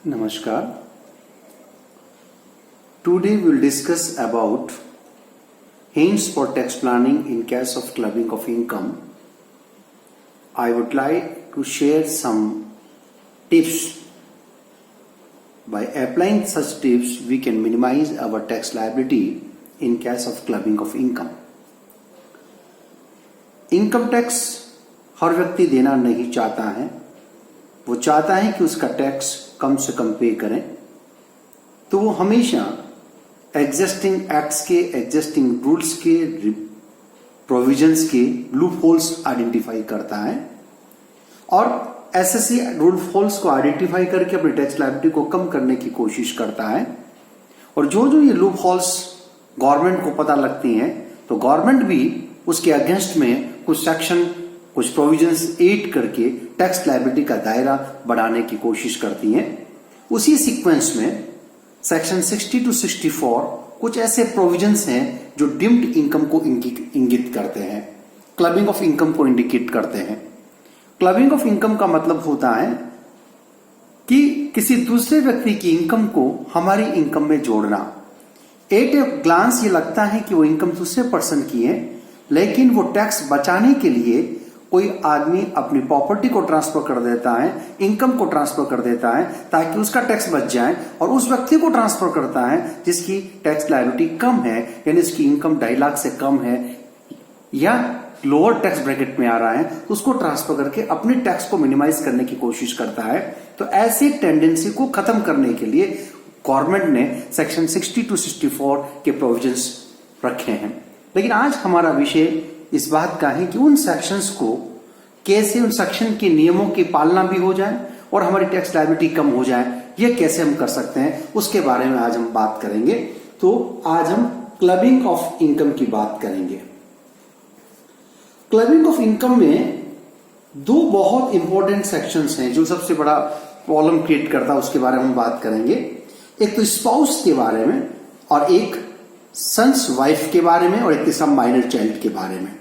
Namaskar. Today we will discuss about hints for tax planning in case of clubbing of income. I would like to share some tips. By applying such tips, we can minimize our tax liability in case of clubbing of income. Income tax हर व्यक्ति देना नहीं चाहता है, वो चाहता है कि उसका टैक्स कम से कम पे करें, तो वो हमेशा एग्जिस्टिंग एक्ट्स के, एग्जिस्टिंग रूल्स के, प्रोविजंस के लूप होल्स आइडेंटिफाई करता है और ऐसे रूल होल्स को आइडेंटिफाई करके अपनी टैक्स लायबिलिटी को कम करने की कोशिश करता है। और जो जो ये लूप होल्स गवर्नमेंट को पता लगती हैं, तो गवर्नमेंट भी उसके अगेंस्ट में कुछ सेक्शन, कुछ प्रोविजंस ऐड करके टैक्स लायबिलिटी का दायरा बढ़ाने की कोशिश करती हैं। उसी सीक्वेंस में सेक्शन 60 to 64 कुछ ऐसे प्रोविजंस हैं जो डिम्ड इनकम को इंगित करते हैं, क्लबिंग ऑफ इनकम को इंडिकेट करते हैं। क्लबिंग ऑफ इनकम का मतलब होता है कि किसी दूसरे व्यक्ति की इनकम को हमारी इनकम में जोड़ना। एट ए ग्लांस ये लगता है कि वो इनकम दूसरे पर्सन की है, लेकिन वो टैक्स बचाने के लिए कोई आदमी अपनी प्रॉपर्टी को ट्रांसफर कर देता है, इनकम को ट्रांसफर कर देता है ताकि उसका टैक्स बच जाए, और उस व्यक्ति को ट्रांसफर करता है जिसकी टैक्स लायबिलिटी कम है, यानी इसकी इनकम 2.5 लाख से कम है या लोअर टैक्स ब्रैकेट में आ रहा है, तो उसको ट्रांसफर करके अपने टैक्स को मिनिमाइज करने की कोशिश करता है। तो ऐसी टेंडेंसी को खत्म करने के लिए गवर्नमेंट ने सेक्शन 60 to 64 के प्रोविजंस रखे हैं। लेकिन आज हमारा विषय इस बात का है कि उन सेक्शंस को कैसे, उन सेक्शन के नियमों की पालना भी हो जाए और हमारी टैक्स लायबिलिटी कम हो जाए, ये कैसे हम कर सकते हैं, उसके बारे में आज हम बात करेंगे। तो आज हम क्लबिंग ऑफ इनकम की बात करेंगे। क्लबिंग ऑफ इनकम में दो बहुत इंपॉर्टेंट सेक्शंस हैं जो सबसे बड़ा प्रॉब्लम क्रिएट करता है, उसके बारे में हम बात करेंगे। एक तो स्पाउस के बारे में और एक सन्स वाइफ के बारे में और एक तीसरा माइनर चाइल्ड के बारे में।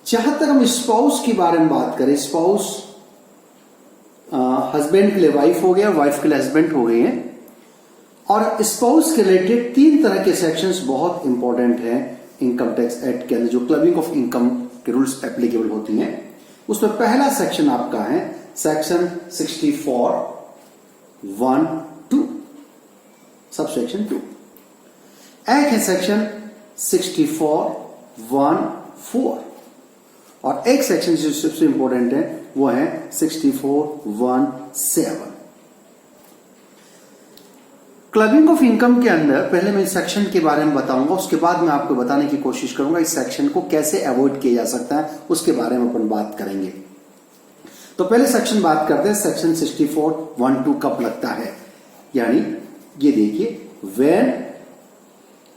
जहां तक हम स्पाउस के बारे में बात करें, स्पाउस हस्बैंड के लिए वाइफ हो गया, वाइफ के लिए हस्बैंड हो गए हैं। और स्पाउस के रिलेटेड 3 तरह के सेक्शंस बहुत इंपॉर्टेंट हैं इनकम टैक्स एक्ट के अंदर, जो क्लबिंग ऑफ इनकम के रूल्स एप्लीकेबल होती हैं। उसमें पहला सेक्शन आपका है सेक्शन 64(1)(2), सब सेक्शन 2। एक है सेक्शन 64(1)(4 और एक सेक्शन जो सबसे इंपॉर्टेंट है वो है 64(1)(7। क्लबिंग ऑफ इनकम के अंदर पहले मैं इस सेक्शन के बारे में बताऊंगा, उसके बाद मैं आपको बताने की कोशिश करूंगा इस सेक्शन को कैसे अवॉइड किया जा सकता है, उसके बारे में अपन बात करेंगे। तो पहले सेक्शन बात करते हैं, सेक्शन 64(1)(2) कब लगता है। यानी ये देखिए, when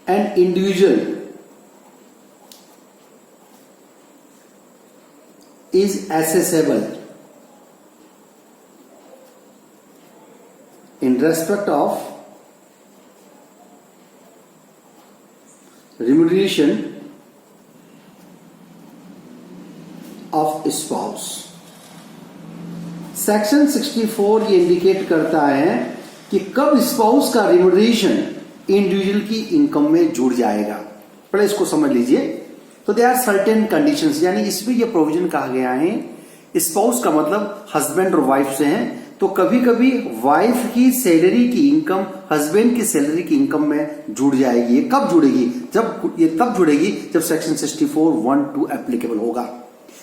an individual is assessable in respect of remuneration of spouse। Section 64 ये इंडिकेट करता है कि कब स्पाउस का रिम्यूनरेशन इंडिविजुअल की इनकम में जुड़ जाएगा। पहले इसको समझ लीजिए। तो दे आर सर्टेन कंडीशंस, यानी इसमें यह प्रोविजन कहा गया है, स्पाउस का मतलब हस्बैंड और वाइफ से है, तो कभी कभी वाइफ की सैलरी की इनकम हस्बैंड की सैलरी की इनकम में जुड़ जाएगी। ये कब जुड़ेगी? तब जुड़ेगी जब सेक्शन 64(1)(2) एप्लीकेबल होगा।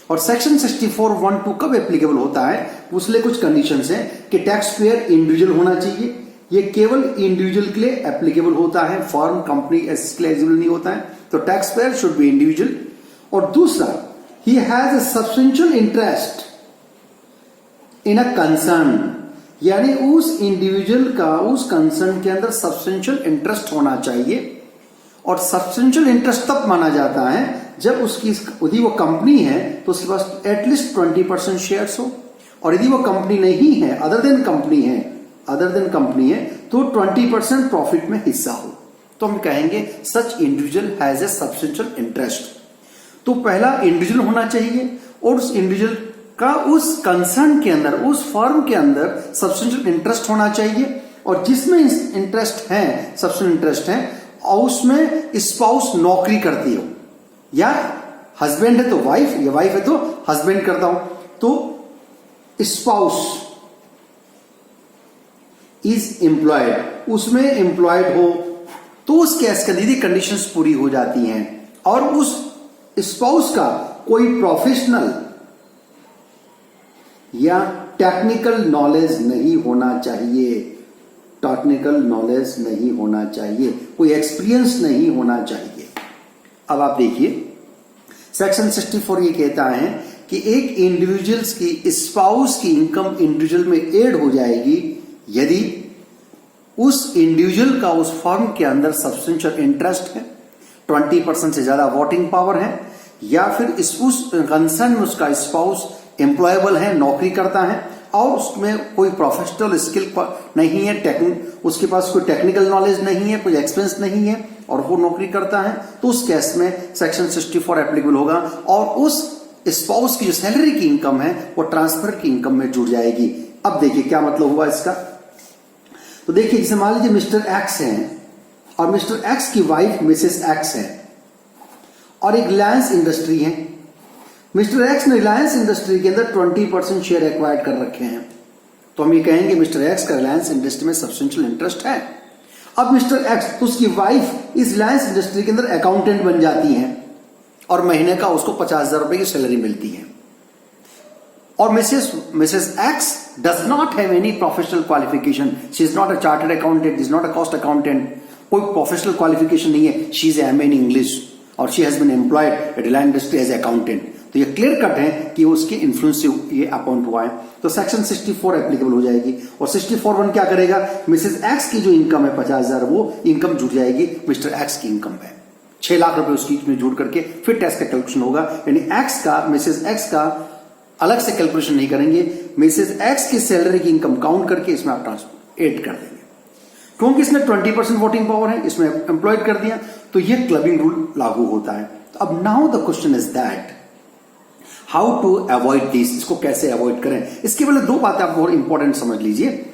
और सेक्शन 64(1)(2) कब एप्लीकेबल होता है, उसके लिए कुछ कंडीशंस हैं कि टैक्स पेयर इंडिविजुअल होना चाहिए। ये केवल इंडिविजुअल के लिए एप्लीकेबल होता है, फॉर्म कंपनी एस के लिए एलिजिबल नहीं होता है। तो tax payer should be individual. और दूसरा, he has a substantial interest in a concern, यानी उस इंडिविजुअल का उस कंसर्न के अंदर सब्सटेंशियल इंटरेस्ट होना चाहिए। और सब्सटेंशियल इंटरेस्ट तब माना जाता है जब उसकी, यदि वो कंपनी है तो उसके पास एटलीस्ट 20% शेयर्स हो, और यदि वो कंपनी नहीं है, अदर देन कंपनी है तो 20% प्रॉफिट में हिस्सा हो, तो हम कहेंगे such individual has a substantial interest. तो पहला इंडिविजुअल होना चाहिए और उस इंडिविजुअल का उस कंसर्न के अंदर, उस फर्म के अंदर सब्सटेंशियल इंटरेस्ट होना चाहिए, और जिसमें इंटरेस्ट है, सब्सटेंशियल इंटरेस्ट है, और उसमें स्पाउस नौकरी करती हो, या हस्बैंड है तो वाइफ, या वाइफ है तो हस्बैंड करता हो, तो स्पाउस इज एम्प्लॉयड, उसमें एम्प्लॉयड हो, तो उस केस का दीदी कंडीशंस पूरी हो जाती हैं, और उस स्पाउस का कोई प्रोफेशनल या टेक्निकल नॉलेज नहीं होना चाहिए, टेक्निकल नॉलेज नहीं होना चाहिए, कोई एक्सपीरियंस नहीं होना चाहिए। अब आप देखिए सेक्शन 64 ये कहता है कि एक इंडिविजुअल्स की स्पाउस की इनकम इंडिविजुअल में ऐड हो जाएगी यदि उस इंडिविजुअल का उस फर्म के अंदर सब्सटेंशियल इंटरेस्ट है, 20% से ज्यादा वोटिंग पावर है, या फिर उस कंसर्न में उसका स्पाउस एम्प्लॉयबल है, नौकरी करता है, और उसमें कोई प्रोफेशनल स्किल नहीं है, उसके पास कोई टेक्निकल नॉलेज नहीं है, कोई एक्सपीरियंस नहीं है, और वो नौकरी करता है, तो उस केस में सेक्शन 64 एप्लीकेबल होगा, और उस स्पाउस की जो सैलरी की इनकम है वो ट्रांसफर की इनकम में जुड़ जाएगी। अब देखिए क्या मतलब हुआ इसका। तो देखिए जैसे मान लीजिए मिस्टर एक्स हैं और मिस्टर एक्स की वाइफ मिसेस एक्स है, और एक रिलायंस इंडस्ट्री है। मिस्टर एक्स ने रिलायंस इंडस्ट्री के अंदर 20% शेयर एक्वायर्ड कर रखे हैं, तो हम ये कहेंगे मिस्टर एक्स का रिलायंस इंडस्ट्री में सब्सटेंशियल इंटरेस्ट है। अब मिस्टर एक्स, तो उसकी वाइफ इस रिलायंस इंडस्ट्री के अंदर अकाउंटेंट बन जाती है, और महीने का उसको 50,000 रुपए की सैलरी मिलती है, और Mrs X does not have any professional qualification, she is not a chartered accountant, is not a cost accountant, कोई प्रोफेशनल क्वालिफिकेशन नहीं है, she is MA in English, और she has been employed at Reliance industry as accountant. तो ये clear cut है कि उसके influence से ये अपॉइंट हुआ है, तो सेक्शन 64 एप्लीकेबल हो जाएगी। और 64(1) क्या करेगा, मिसेस एक्स की जो इनकम है 50,000, वो इनकम जुड़ जाएगी मिस्टर एक्स की इनकम में, 6 लाख रुपए उसकी में जुड़ करके फिर टैक्स का कैलकुलेशन होगा, यानी एक्स का, मिसेस एक्स का अलग से कैलकुलेशन नहीं करेंगे, मिसेस एक्स की सैलरी की इनकम काउंट करके इसमें आप ऐड कर देंगे, क्योंकि इसमें 20% वोटिंग पावर है, इसमें एम्प्लॉयड कर दिया, तो ये क्लबिंग रूल लागू होता है। तो अब now the question is that how to avoid this, इसको कैसे अवॉइड करें। इसके पहले 2 बातें आप बहुत इंपॉर्टेंट समझ लीजिए।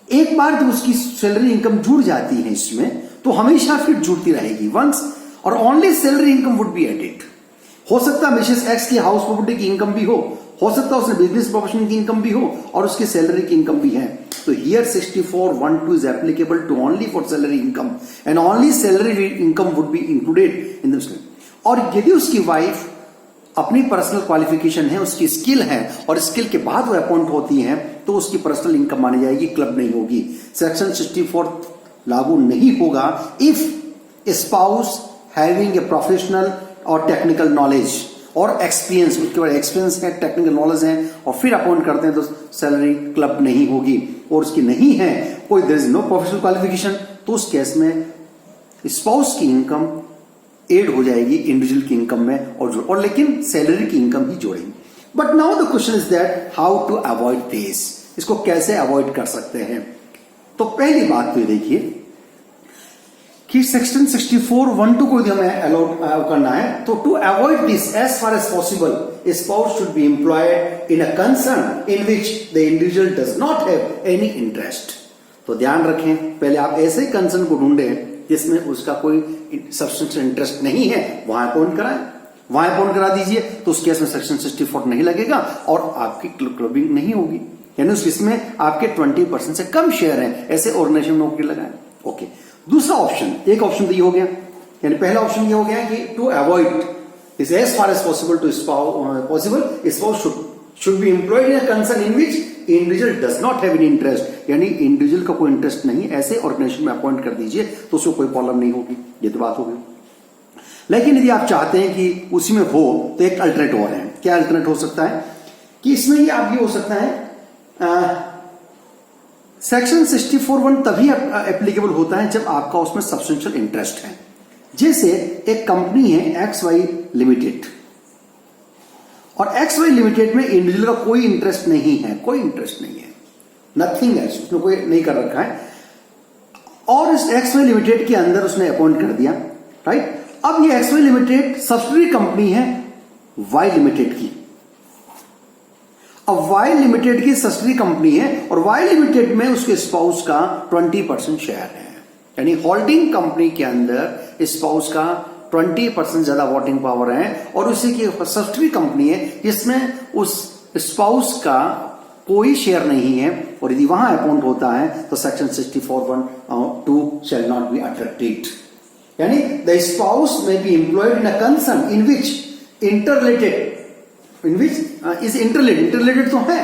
एक बार जब उसकी सैलरी इनकम जुड़ जाती है इसमें, तो हमेशा फिर जुड़ती रहेगी, वंस और only salary income would be added. हो सकता है मिसेस एक्स की हाउस प्रॉपर्टी की इनकम भी हो सकता है उसने बिजनेस प्रोफेशन की इनकम भी हो, और उसकी सैलरी की इनकम भी है। तो here 64(1)(2) is applicable to only for salary income, and only salary income would be included in this. और यदि उसकी वाइफ अपनी पर्सनल क्वालिफिकेशन है, उसकी स्किल है, और स्किल के बाद वो अपॉइंट होती है, तो उसकी पर्सनल इनकम मानी जाएगी, क्लब नहीं होगी। सेक्शन 64 लागू नहीं होगा if spouse having a professional और टेक्निकल नॉलेज और एक्सपीरियंस, उसके बाद एक्सपीरियंस है, टेक्निकल नॉलेज है, और फिर अपॉइंट करते हैं, तो सैलरी क्लब नहीं होगी। और उसकी नहीं है कोई, there is no professional qualification, तो उस केस में स्पाउस की इनकम एड हो जाएगी इंडिविजुअल की इनकम में, और लेकिन सैलरी की इनकम ही जोड़ेंगे। But now the question is that how to avoid this, इसको कैसे अवॉइड कर सकते हैं। तो पहली बात तो देखिए कि सेक्शन 64(1)(2) को यदि हमें अलाउ करना है, तो to avoid this as far as possible spouse should be employed in a concern in which the individual does not have any interest. तो ध्यान रखें, पहले आप ऐसे कंसर्न को ढूंढें जिसमें उसका कोई सब्सटेंशियल इंटरेस्ट नहीं है, वहां अपॉइंट कराएं, वहां अपॉइंट करा दीजिए, तो उस केस में सेक्शन 64 नहीं लगेगा और आपकी क्लबिंग नहीं होगी, यानी उस केस में आपके 20% से कम शेयर हैं, ऐसे ऑर्गेनाइजेशन में नौकरी लगाएं। ओके, दूसरा ऑप्शन, एक ऑप्शन तो ये हो गया, यानी पहला ऑप्शन ये हो गया कि to avoid this as far as possible to spouse should be employed in a concern in which individual does not have any interest, यानी इंडिविजुअल का कोई इंटरेस्ट नहीं, ऐसे ऑर्गेनाइजेशन में अपॉइंट कर दीजिए, तो उसको कोई प्रॉब्लम नहीं होगी। ये तो बात हो गई। लेकिन यदि आप चाहते हैं कि उसी में हो, तो एक अल्टरनेट और है। क्या अल्टरनेट हो सकता है कि इसमें ये आप ये हो सकता है, सेक्शन 64(1) तभी एप्लीकेबल होता है जब आपका उसमें सब्सटेंशियल इंटरेस्ट है। जैसे एक कंपनी है XY लिमिटेड, और XY लिमिटेड में इंडिविजुअल का कोई इंटरेस्ट नहीं है, कोई इंटरेस्ट नहीं है, नथिंग है, उसने कोई नहीं कर रखा है, और इस XY लिमिटेड के अंदर उसने अपॉइंट कर दिया, राइट। अब ये XY लिमिटेड सब्सिडरी कंपनी है Y लिमिटेड की, अब वाई लिमिटेड की सब्सिडरी कंपनी है और वाई लिमिटेड में उसके स्पाउस का 20% शेयर है, यानी होल्डिंग कंपनी के अंदर स्पाउस का 20% ज्यादा वोटिंग पावर है और उसी की सब्सिडरी कंपनी है जिसमें उस स्पाउस का कोई शेयर नहीं है और यदि वहां अपॉइंट होता है तो section 64(1)(2) shall not be attracted, यानी द स्पाउस में B employed in a concern in which interrelated तो है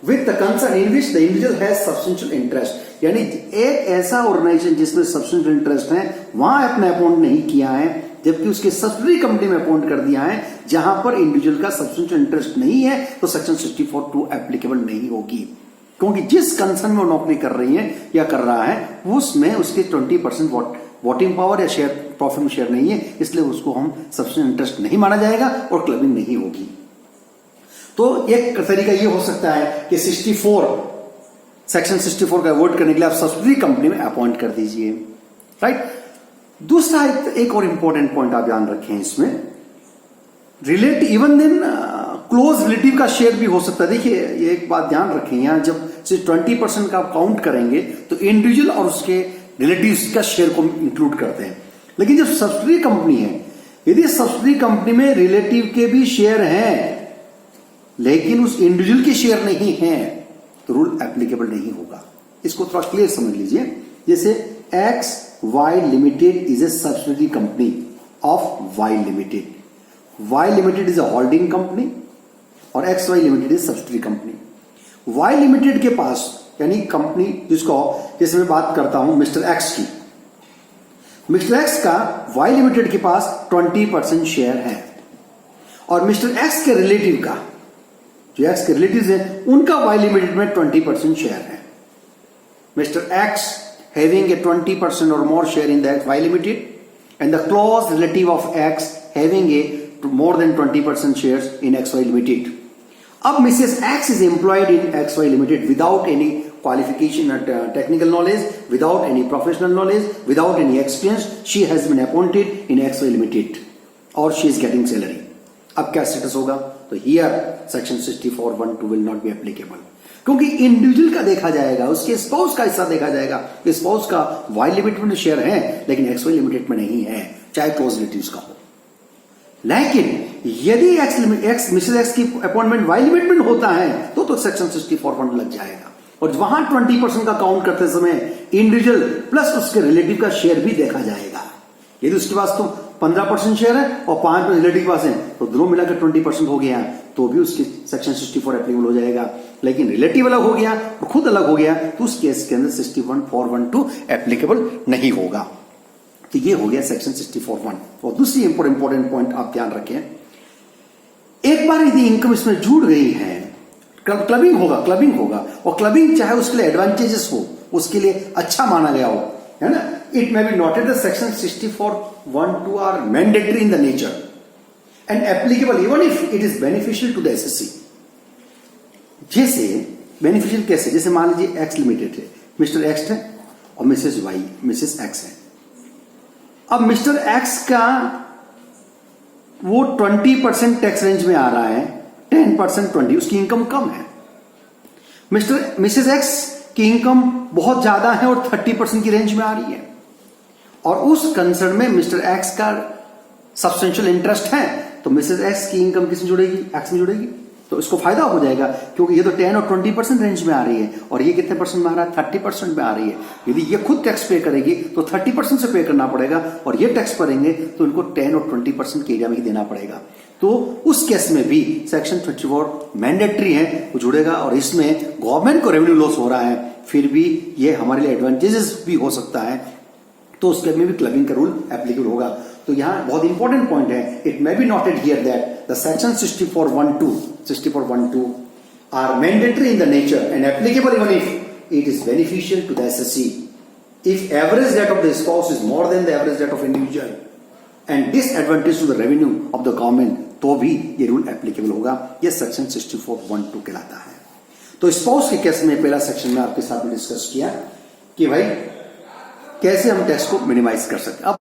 with the concern in which the individual has substantial interest, यानी एक ऐसा ऑर्गेनाइजेशन जिसमें सब्सटेंशियल इंटरेस्ट है वहां अपने अपॉइंट नहीं किया है, जबकि उसके सब्सिडरी कंपनी में अपॉइंट कर दिया है जहां पर इंडिविजुअल का सब्सटेंशियल इंटरेस्ट नहीं है, तो सेक्शन 64(2) एप्लीकेबल नहीं होगी, क्योंकि जिस कंसर्न में वो नौकरी कर रही है या कर रहा है उसमें उसके 20% वोटिंग पावर या शेयर प्रॉफिट में शेयर नहीं है, इसलिए उसको हम सब्सटेंशियल इंटरेस्ट नहीं माना जाएगा और क्लबिंग नहीं होगी। तो एक तरीका ये हो सकता है कि सेक्शन 64 का अवॉइड करने के लिए आप सब्सिडरी कंपनी में अपॉइंट कर दीजिए, राइट। दूसरा एक और इंपॉर्टेंट पॉइंट आप ध्यान रखें इसमें, relative even then close relative का शेयर भी हो सकता है। देखिए ये एक बात ध्यान रखें, यहां जब सिर्फ 20% का काउंट करेंगे तो इंडिविजुअल और उसके रिलेटिव्स का शेयर को इंक्लूड करते हैं, लेकिन जब सब्सिडरी कंपनी है, यदि सब्सिडरी कंपनी में रिलेटिव के भी शेयर हैं लेकिन उस इंडिविजुअल के शेयर नहीं है तो रूल एप्लीकेबल नहीं होगा। इसको थोड़ा क्लियर समझ लीजिए, जैसे X Y limited is a subsidiary company of Y limited, Y limited is a holding company और X Y limited is subsidiary company. Y limited के पास यानी कंपनी जिसको जैसे मैं बात करता हूं मिस्टर एक्स की, मिस्टर एक्स का वाई लिमिटेड के पास 20% शेयर है और मिस्टर एक्स के रिलेटिव का, जो एक्स के रिलेटिव्स हैं उनका वाई लिमिटेड में 20% शेयर है। Mister x having a 20% or more share in the Y Limited and the close relative of X having a more than 20% shares in XY Limited. अब Mrs. X is employed in XY Limited without any qualification or technical knowledge, without any professional knowledge, without any experience. She has been appointed in XY Limited और she is getting salary. अब क्या status होगा? तो here section 64(1)(2) will not be applicable. क्योंकि individual का देखा जाएगा, उसके स्पाउस का हिस्सा देखा जाएगा, स्पाउस का वाई लिमिटेड में शेयर है लेकिन एक्स वाई लिमिटेड में नहीं है, चाहे क्लोज रिलेटिव्स का हो। लेकिन यदि मिसेस एक्स की अपॉइंटमेंट वाई लिमिटेड में होता है तो सेक्शन 64(1) लग जाएगा और वहां 20% का काउंट करते समय इंडिविजुअल प्लस उसके रिलेटिव का शेयर भी देखा जाएगा। यदि उसके पास तो 15% शेयर है और 5% रिलेटिव के पास है तो दोनों मिलाकर 20% हो गया तो भी उसके सेक्शन 64 एप्लीकेबल हो जाएगा, लेकिन रिलेटिव अलग हो गया और खुद अलग हो गया तो उस केस के अंदर 61(4)(1)(2) एप्लीकेबल नहीं होगा। तो ये हो गया सेक्शन 64(1). और दूसरी इंपॉर्टेंट पॉइंट आप ध्यान रखें, एक बार यदि इनकम इसमें जुड़ गई है क्लबिंग होगा और क्लबिंग चाहे उसके लिए एडवांटेजेस हो, उसके लिए अच्छा माना गया हो, है ना। It may be noted that section 64(1)(2) are mandatory in the nature and applicable even if it is beneficial to the SSC. जैसे बेनिफिशियल कैसे, जैसे मान लीजिए एक्स लिमिटेड है, मिस्टर एक्स है और मिसेस एक्स है। अब मिस्टर एक्स का वो 20% टैक्स रेंज में आ रहा है, 10% 20, उसकी इनकम कम है। मिसेस एक्स की इनकम बहुत ज्यादा है और 30% की रेंज में आ रही है और उस कंसर्न में मिस्टर एक्स का सब्सटेंशियल इंटरेस्ट है तो मिसेस एक्स की इनकम किसमें जुड़ेगी? एक्स में जुड़ेगी, तो इसको फायदा हो जाएगा क्योंकि ये तो 10 और 20% रेंज में आ रही है और ये कितने परसेंट में आ रहा है? 30% में आ रही है। यदि ये खुद टैक्स पे करेगी तो 30% से पे करना पड़ेगा और ये टैक्स भरेंगे तो इनको 10 और 20% के एरिया में ही देना पड़ेगा। तो उस केस में भी सेक्शन 34 मैंडेटरी है, वो जुड़ेगा और इसमें गवर्नमेंट को रेवेन्यू लॉस हो रहा है, फिर भी ये हमारे लिए एडवांटेजेस भी हो सकता है, तो उसके में भी क्लबिंग का रूल एप्लीकेबल होगा। तो यहां बहुत इंपॉर्टेंट पॉइंट है, it may be noted here that the section 64(1)(2) are mandatory in the nature and applicable even if it is beneficial to the SSC if average rate of the spouse is more than the average rate of individual and disadvantage to the revenue of the government, तो भी ये rule applicable होगा। ये section 64(1)(2) कहलाता है। तो spouse के case में पहला सेक्शन में आपके साथ में डिस्कस किया कि भाई कैसे हम टैक्स को मिनिमाइज कर सकते हैं। अब